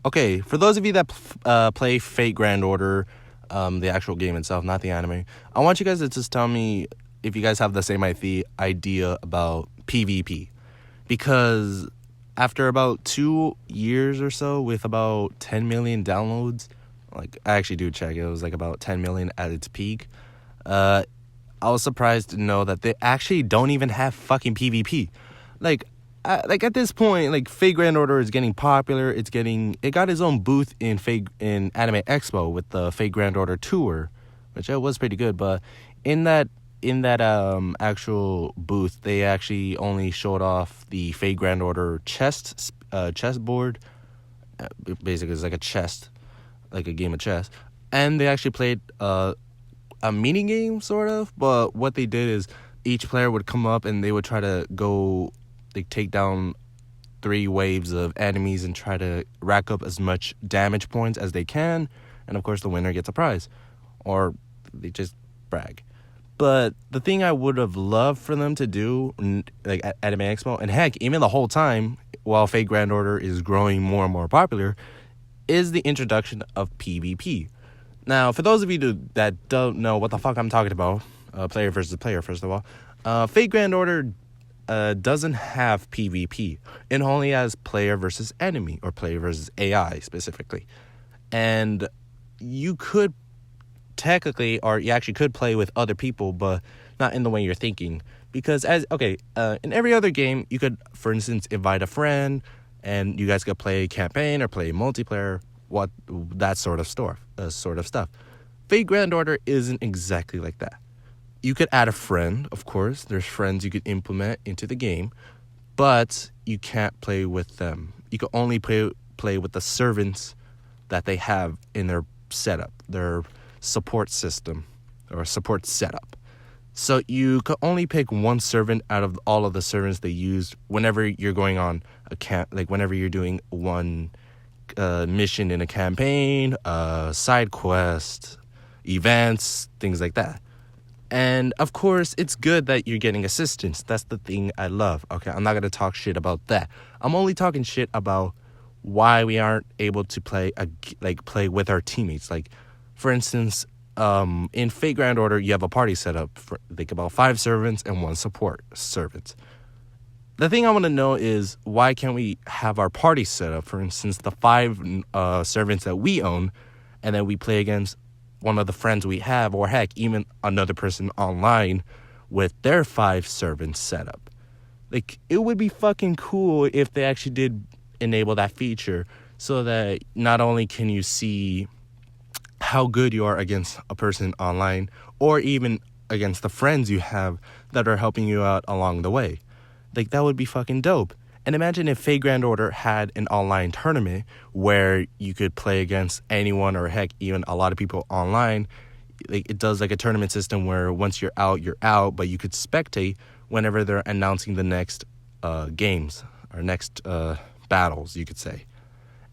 Okay, for those of you that play Fate Grand Order, the actual game itself, not the anime, I want you guys to just tell me if you guys have the same idea about PvP. Because after about 2 years or so, with about 10 million downloads, like I actually do check, it was like about 10 million at its peak. I was surprised to know that they actually don't even have fucking PvP. Like at this point, like Fate Grand Order is getting popular. It got its own booth in Anime Expo with the Fate Grand Order tour, which was pretty good. But in that actual booth, they actually only showed off the Fate Grand Order chessboard. Basically, it's like a chess, like a game of chess, and they actually played a mini game sort of. But what they did is each player would come up and they would try to go. They take down 3 waves of enemies and try to rack up as much damage points as they can. And of course, the winner gets a prize. Or they just brag. But the thing I would have loved for them to do, like at Anime Expo, and heck, even the whole time, while Fate Grand Order is growing more and more popular, is the introduction of PvP. Now, for those of you that don't know what the fuck I'm talking about, player versus player, first of all, Fate Grand Order doesn't have PvP. It only has player versus enemy, or player versus AI specifically. And you could technically, or you actually could play with other people, but not in the way you're thinking. Because in every other game, you could, for instance, invite a friend, and you guys could play campaign or play multiplayer, that sort of stuff. Fate Grand Order isn't exactly like that. You could add a friend, of course. There's friends you could implement into the game, but you can't play with them. You can only play with the servants that they have in their setup, their support system or support setup. So you can only pick one servant out of all of the servants they use whenever you're going on a whenever you're doing one mission in a campaign, side quest, events, things like that. And, of course, it's good that you're getting assistance. That's the thing I love. Okay, I'm not going to talk shit about that. I'm only talking shit about why we aren't able to play with our teammates. Like, for instance, in Fate Grand Order, you have a party set up for, about 5 servants and 1 support servant. The thing I want to know is, why can't we have our party set up, for instance, the 5 servants that we own, and then we play against one of the friends we have, or heck, even another person online with their 5 servants set up. Like, it would be fucking cool if they actually did enable that feature, so that not only can you see how good you are against a person online, or even against the friends you have that are helping you out along the way. Like, that would be fucking dope. And imagine if Fate Grand Order had an online tournament where you could play against anyone, or heck, even a lot of people online. Like, it does like a tournament system where once you're out, but you could spectate whenever they're announcing the next games or next battles, you could say.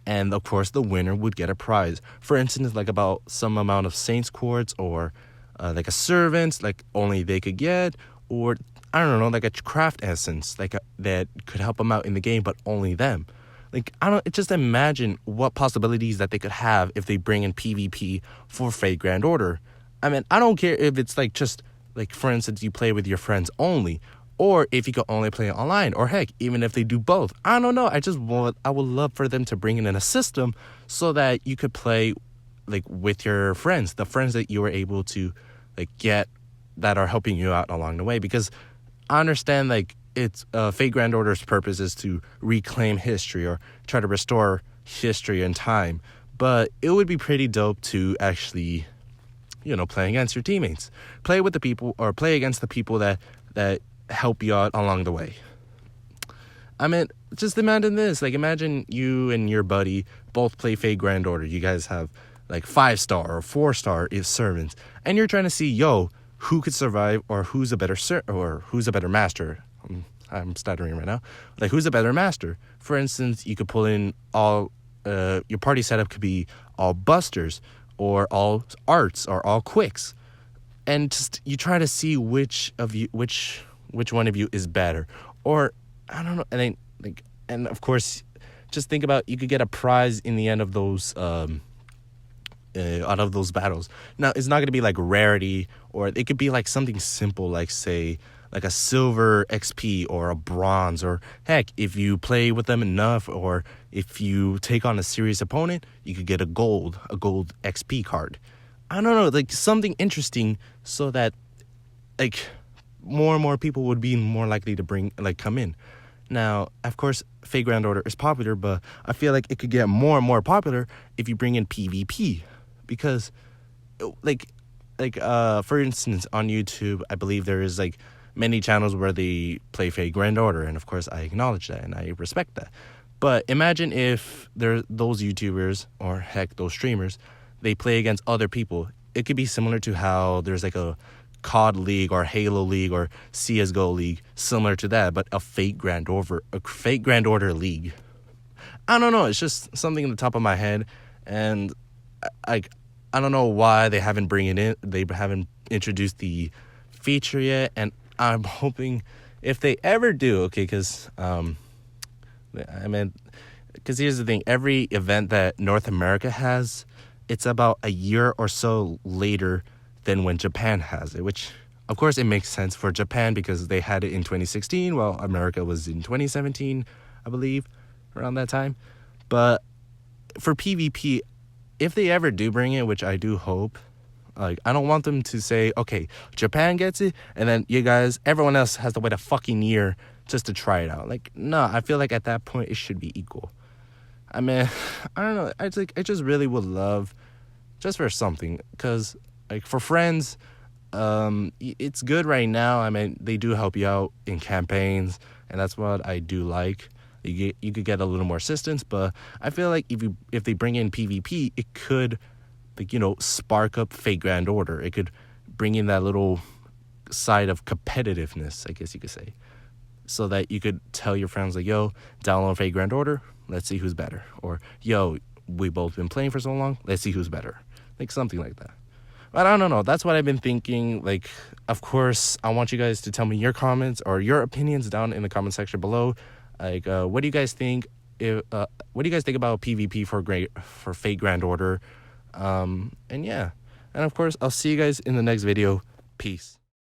And of course, the winner would get a prize. For instance, like about some amount of Saints Quartz, or like a servant, like only they could get, or I don't know, like a craft essence, that could help them out in the game, but only them. Like, just imagine what possibilities that they could have if they bring in PvP for Fate Grand Order. I mean, I don't care if it's like just like, for instance, you play with your friends only, or if you could only play online, or heck, even if they do both. I don't know. I would love for them to bring in a system so that you could play like with your friends, the friends that you were able to like get that are helping you out along the way. Because I understand, like, it's Fate Grand Order's purpose is to reclaim history or try to restore history and time. But it would be pretty dope to actually, play against your teammates. Play with the people, or play against the people that help you out along the way. I mean, just imagine this. Like, imagine you and your buddy both play Fate Grand Order. You guys have, like, 5-star or 4-star servants. And you're trying to see, who could survive, or who's a better master. I'm stuttering right now. Like, who's a better master? For instance, you could pull in all your party setup could be all busters, or all arts, or all quicks, and just you try to see which one of you is better. Or I don't know. And then, and of course, just think about, you could get a prize in the end of those out of those battles. Now, it's not going to be like rarity, or it could be like something simple, like say like a silver XP or a bronze, or heck, if you play with them enough, or if you take on a serious opponent, you could get a gold XP card. I don't know, like something interesting, so that like more and more people would be more likely to come in. Now, of course, Fate Grand Order is popular, but I feel like it could get more and more popular if you bring in PvP, because for instance, on YouTube, I believe there is like many channels where they play Fate Grand Order, and of course I acknowledge that and I respect that. But imagine if those YouTubers, or heck, those streamers, they play against other people. It could be similar to how there's like a COD League or Halo League or CSGO League, similar to that, but a Fate Grand Order League. I don't know, it's just something in the top of my head, and I don't know why they haven't introduced the feature yet, and I'm hoping if they ever do, okay, because here's the thing, every event that North America has, it's about a year or so later than when Japan has it, which of course it makes sense for Japan because they had it in 2016 while America was in 2017, I believe, around that time. But for PvP, if they ever do bring it, which I do hope, like, I don't want them to say, okay, Japan gets it, and then everyone else has to wait a fucking year just to try it out. Like, no, I feel like at that point it should be equal. I mean, I don't know. I just really would love, just for something, because like for friends, it's good right now. I mean, they do help you out in campaigns, and that's what I do like. You could get a little more assistance, but I feel like if they bring in PvP, it could, like, spark up Fate Grand Order. It could bring in that little side of competitiveness, I guess you could say, so that you could tell your friends, like, yo, download Fate Grand Order, let's see who's better. Or, yo, we both been playing for so long, let's see who's better. Like, something like that. But I don't know, that's what I've been thinking. Like, of course, I want you guys to tell me your comments or your opinions down in the comment section below. Like, what do you guys think? What do you guys think about PvP for Fate Grand Order? And yeah, and of course, I'll see you guys in the next video. Peace.